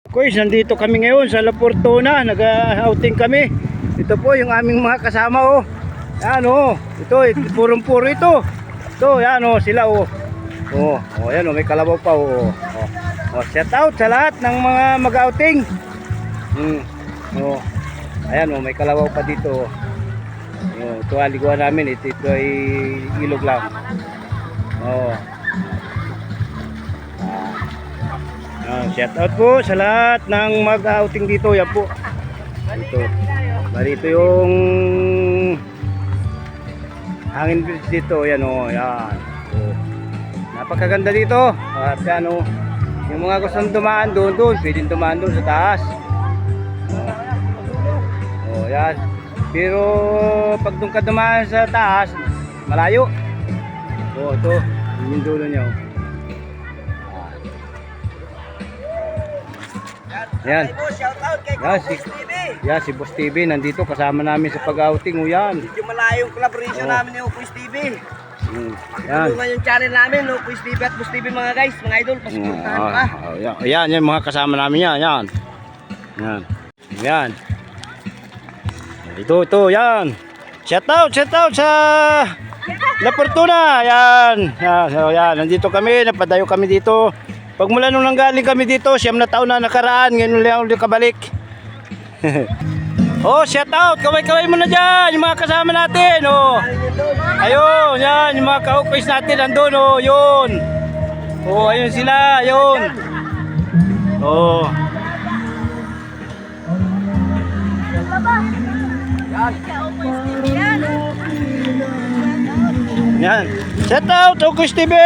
Guys, nandito kami ngayon sa La Fortuna, nag-outing kami. Ito po yung aming mga kasama oh. Yan oh, ito purong-puro ito. Ito, yan oh, sila oh. Oh, yan oh, may kalabaw pa oh. Oh, shout out sa lahat ng mga mag-outing. Oh. Ayan oh, may kalabaw pa dito. Oh, ito aliguan namin, ito ay ilog lang. Oh. Shout out po sa lahat ng mag-outing dito. Yan po. Ito. Bali ito yung hangin bridge dito. Yan o. Yan. Oh. Napakaganda dito. At yan o. Yung mga gustong dumaan doon, pwedeng dumaan doon sa taas. Oh, yan. Pero pag doon ka dumaan sa taas, malayo. Oh, ito. Yung dulo niya o. Yan. Si Boss TV nandito kasama namin sa pag-outing. Yan. Medyo malayo yung collaboration namin ni Quiz TV. Yan. Tulungan yung channel namin, Quiz TV at Boss TV mga guys, mga idol, pasuportahan pa. Yan, yung mga kasama namin yan. Yan. Ito, yan. Shout out sa La Fortuna. Yan. Yan, nandito kami, napadayo kami dito. Pag mula nung nanggaling kami dito, 7 na taon na nakaraan, ngayon lang ulit kabalik. Oh, shout out! Kaway-kaway mo na dyan, yung mga kasama natin, oh. Ayun, yan, yung mga ka-uquiz natin nandun, oh, yun. Oh, ayun sila, yun. Oh. Yan. Shout out, Uquiz TV!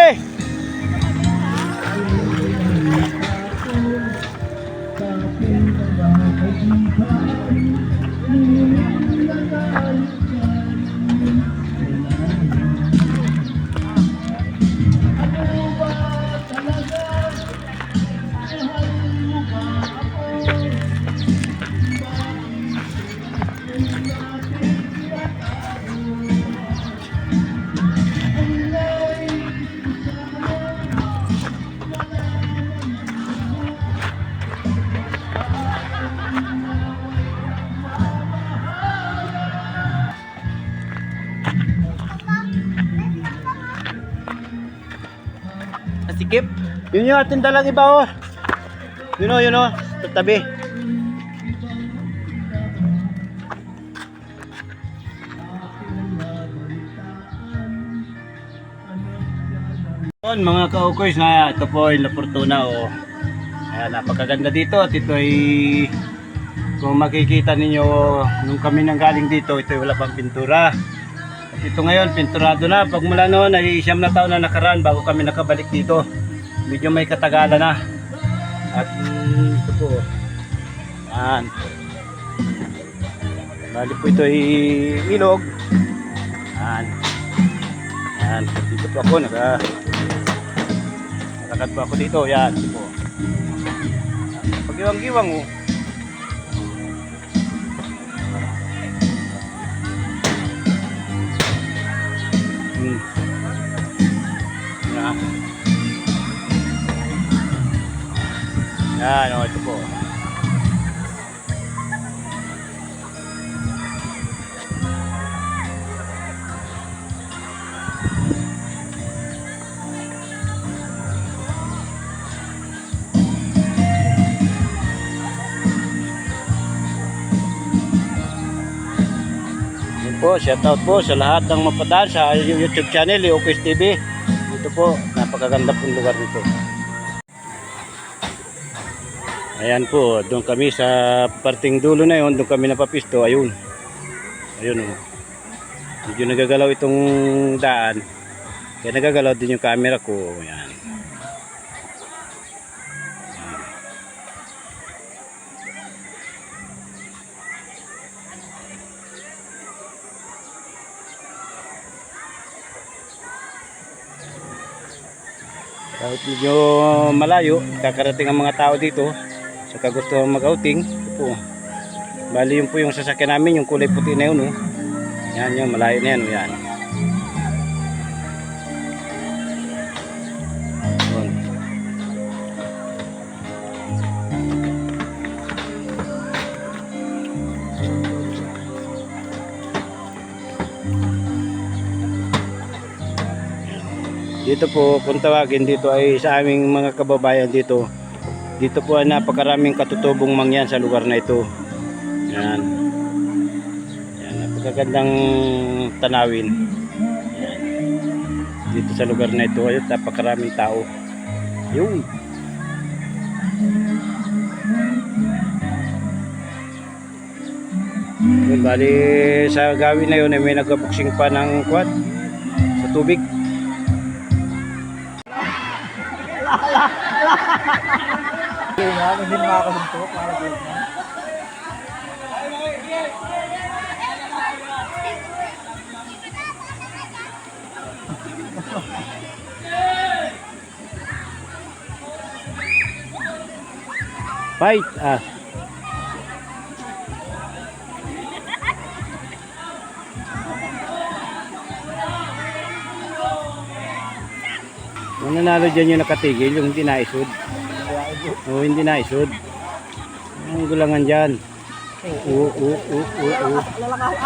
Sikip. Yun yung ating dalang iba oh. Yun oh, tatabi. Mga ka-ukoys na ito po ay La Fortuna oh. Ayan, napakaganda dito at ito ay kung makikita ninyo nung kami nanggaling dito, ito ay wala pang pintura. Ito ngayon, pinturado na. Pag mula noon ay 7 na taon na nakaraan bago kami nakabalik dito. Medyo may katagalan na. At ito po. Yan. Bali po ito ay ilog. Yan. Yan. Dito po ako. Nakakad po ako dito. Yan. Ito po. Pag-iwang-giwang oh. Yan o, ito po. Yan po, shout out po sa lahat ng mapadaan sa YouTube channel, Quiz TV. Ito po, napakaganda pong lugar nito. Ayan po, doon kami sa parting dulo na yun, doon kami napapisto, ayun. Ayun o. Medyo nagagalaw itong daan. Kaya nagagalaw din yung camera ko. Ayan. Kahit medyo malayo, kakarating ang mga tao dito. Saka gusto mag-outing, ito po. Bali yun po yung sasakyan namin, yung kulay puti na yun. Oh. Yan yung malayo na yan. Oh, yan. Dito po, kung tawagin dito ay sa aming mga kababayan dito. Dito po ay napakaraming katutubong mangyan sa lugar na ito. Yan. Yan, napakagandang tanawin. Yan. Dito sa lugar na ito ay napakaraming tao. Yung yun, bali sa gawin na yun ay may nagkabuksing pa ng kwad sa tubig. Hindi makakasuntok. Fight! Ah. Yung nanalo dyan yung nakatigil, yung hindi naisod. Oo, hindi naisod. Ang gulangan dyan. Oo.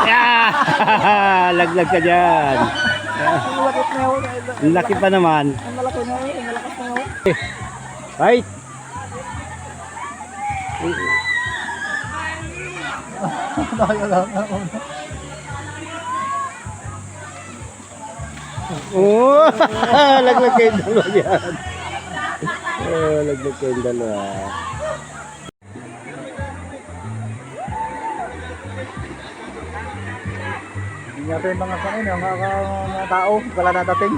Yeah! Laglag ka dyan. Ang laki pa naman. Ang malaki na yun. Ang malakas na yun. Fight! Oh, laglag kayong dalawa yan. Oh, laglag kayong dalawa. Hindi natin yung mga kanin, yung mga tao, wala nadating.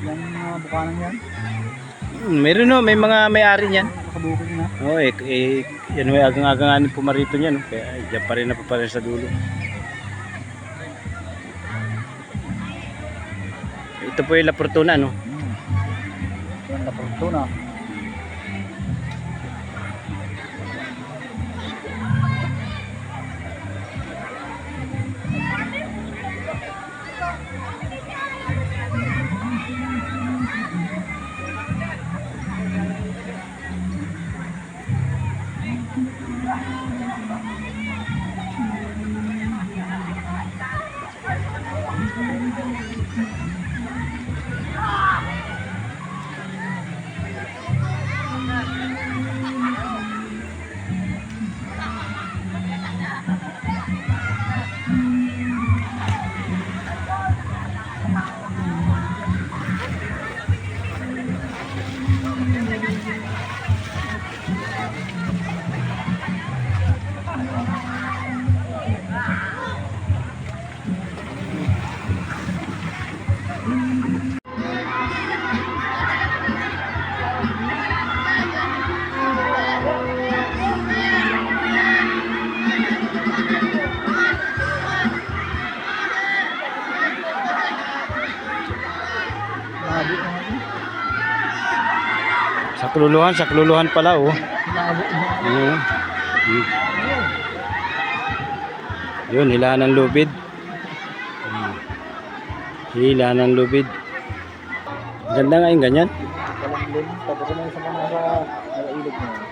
Yung mga bukanan yan, Meron no, may mga may-ari niyan. nakabuking na. Oh, yan may agang-agang pumarito niyan. No? Kaya diyan pa rin na pa rin sa dulo. Ito po yung La Fortuna, no? Yan na fortuna. Sa kluluhan pala, oh. Oo. Yun, hilaan ng lubid. Hilaan ng lubid. Ganda nga yung ganyan. Walang lim, tapos na yung sa mga nakailog na yun.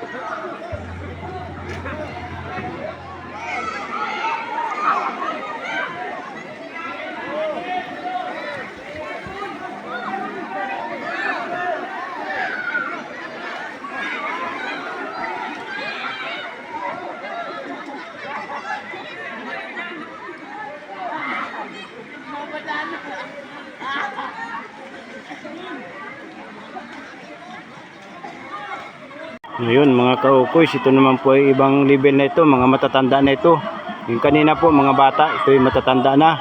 Ngayon mga kaukoys, ito naman po ay ibang level na ito, mga matatanda na ito. Yung kanina po mga bata, ito yung matatanda na.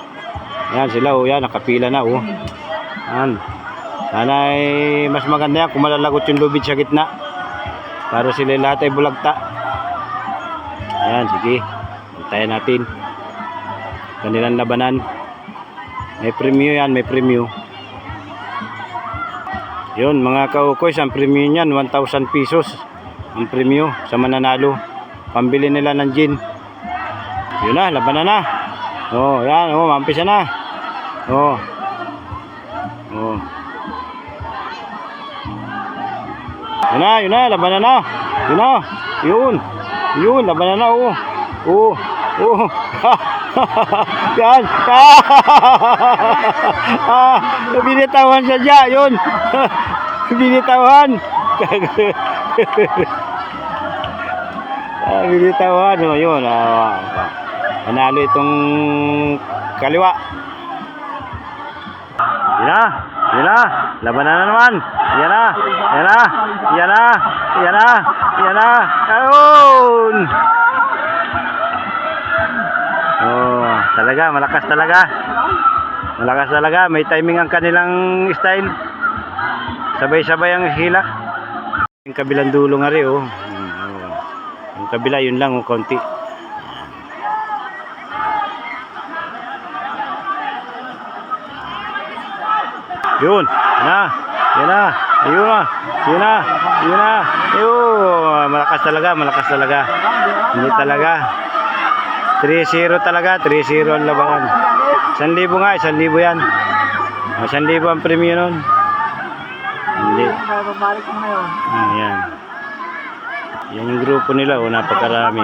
Yan sila, oh, yan, nakapila na, oh. Yan. Sana ay mas maganda yan kung malalagot yung lubid sa gitna. Para sila lahat ay bulagta. Yan, sige. Antayin natin. Kanilang labanan. May premyo yan, may premyo. Yun mga kaukoys, ang premyo niyan 1,000 pesos. Ang premyo sa mananalo. Pambili nila ng gin. Yun na, labanan na. Oh, yan, oh, mampisa na. Oh. Oh. Yun na, labanan na. Yun na. Yun. Yun, labanan na, oh. Oh. Oh. Yan. Binitawan siya dyan. Yun. Binitawan. Binitawan. O, yun. Panalo itong kaliwa. Yan na. Yan na. Labanan na naman. Yan na. Yan na. Yan na. Yan na. Yan na. Ayun. Oh, talaga. Malakas talaga. Malakas talaga. May timing ang kanilang style. Sabay-sabay ang hila. Yung kabilang dulo nga rin, oh. Yung kabila, yun lang, oh, konti. Yun, na, yun na, yun na, yun na, yun na, yun, malakas talaga, hindi talaga, 3-0 talaga, 3-0 ang labangan, 1,000 nga, 1,000 yan, 1,000 ang premium nun, hindi, yan, yan yung grupo nila, napakarami,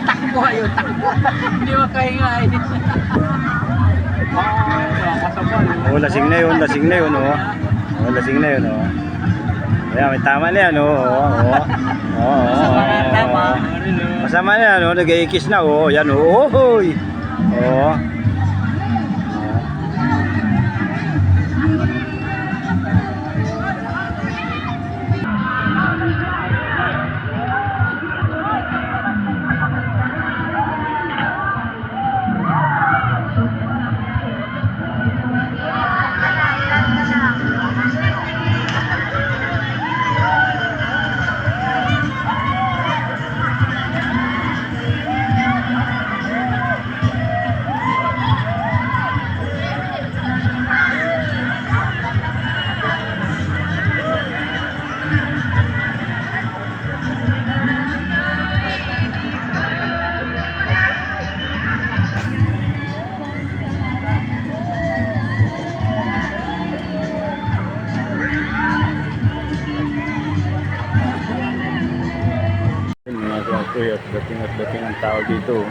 Takbo yun, takbo. Hindi makahinga eh. oh, lasing na yun, oh. Oh, lasing na yun, oh. Ayan, may tama na yan, oh. Masama na yan, oh. Nag-iikis na, oh. Yan, oh. Hoy. Oh. Dating ang tao dito.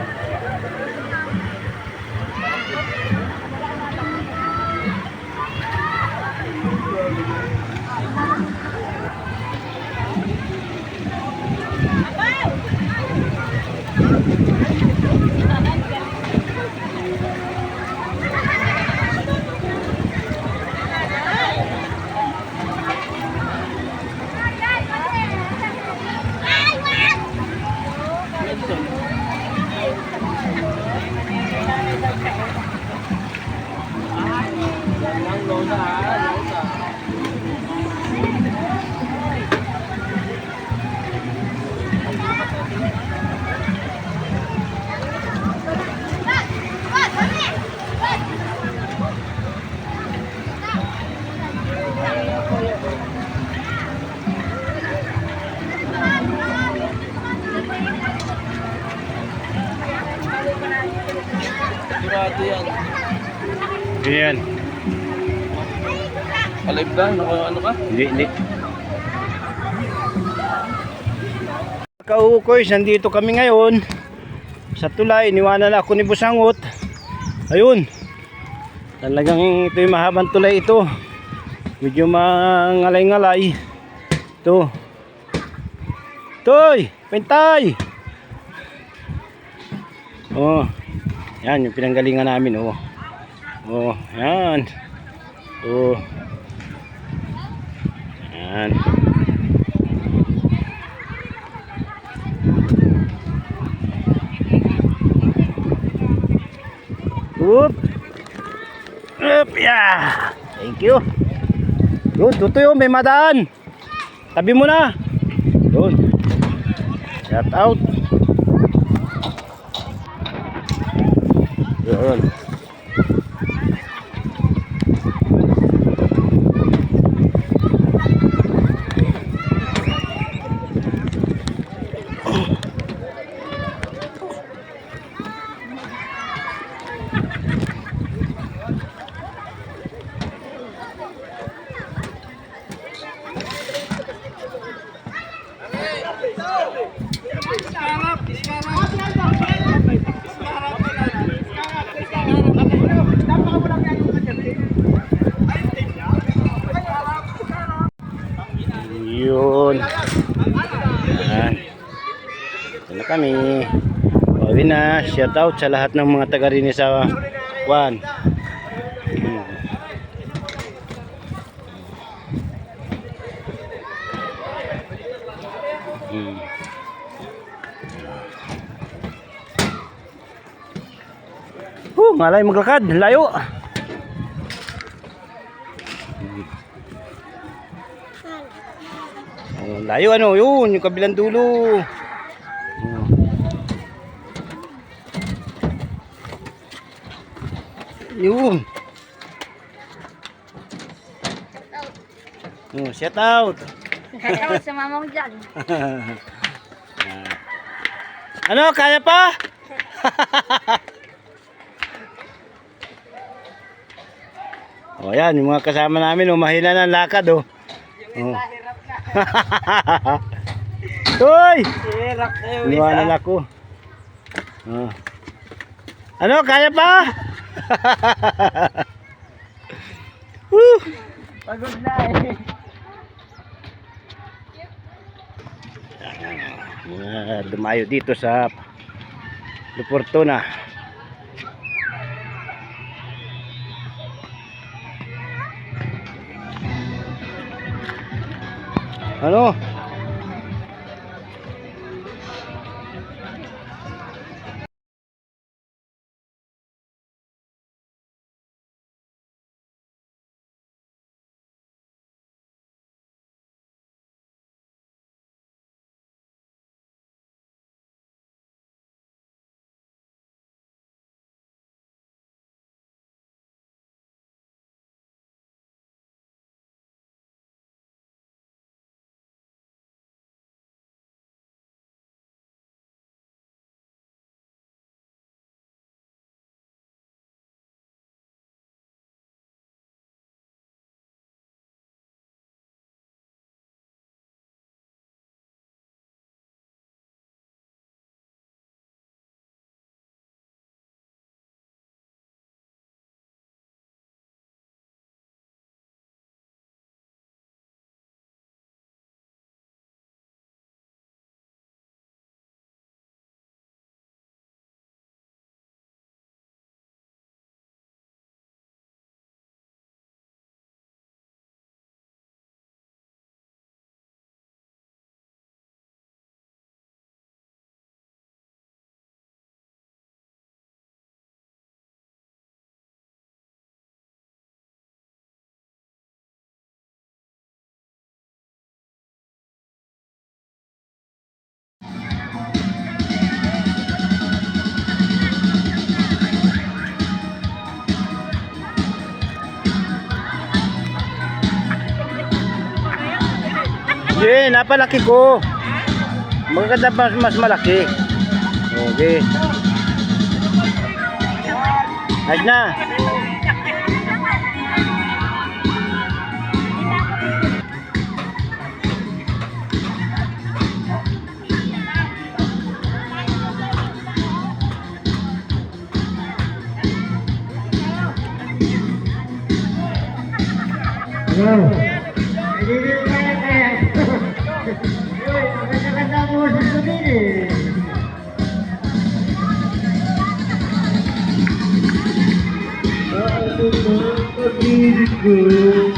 Yan. Alive ba? Ano ka? Hindi. Kaukoy, nandito kami ngayon sa tulay. Iniwanan ako ni Busangot. Ayun. Talagang ito yung mahabang tulay ito. Medyo mangalay-ngalay. Ito. Toy! Pintay! Oh. Yan yung pinanggalingan namin, oh. Oh, yan. Oh. Yan. Oop. Oop, yeah. Thank you. Yun, tutoy, oh, may madaan. Tabi mo na. Yun. Shout out. Yun. kami. Pauwi na. Shout out sa lahat ng mga taga rin sa Juan. Malay maglakad, layo. Layo ano, yun, yung kabilang dulo. Yun. Shout out. Shout out sa mama mo dyan. Ano, kaya pa? O yan, yung mga kasama namin, mahina ng lakad oh. Hirap na. Uy! Hirap na yung Iwanan ako. Ano, kaya pa? Pagod na Dumayo dito sa Luportona. Ano? Yeah, napalaki ko. Maganda mas malaki. Okay. Ayos na. Good.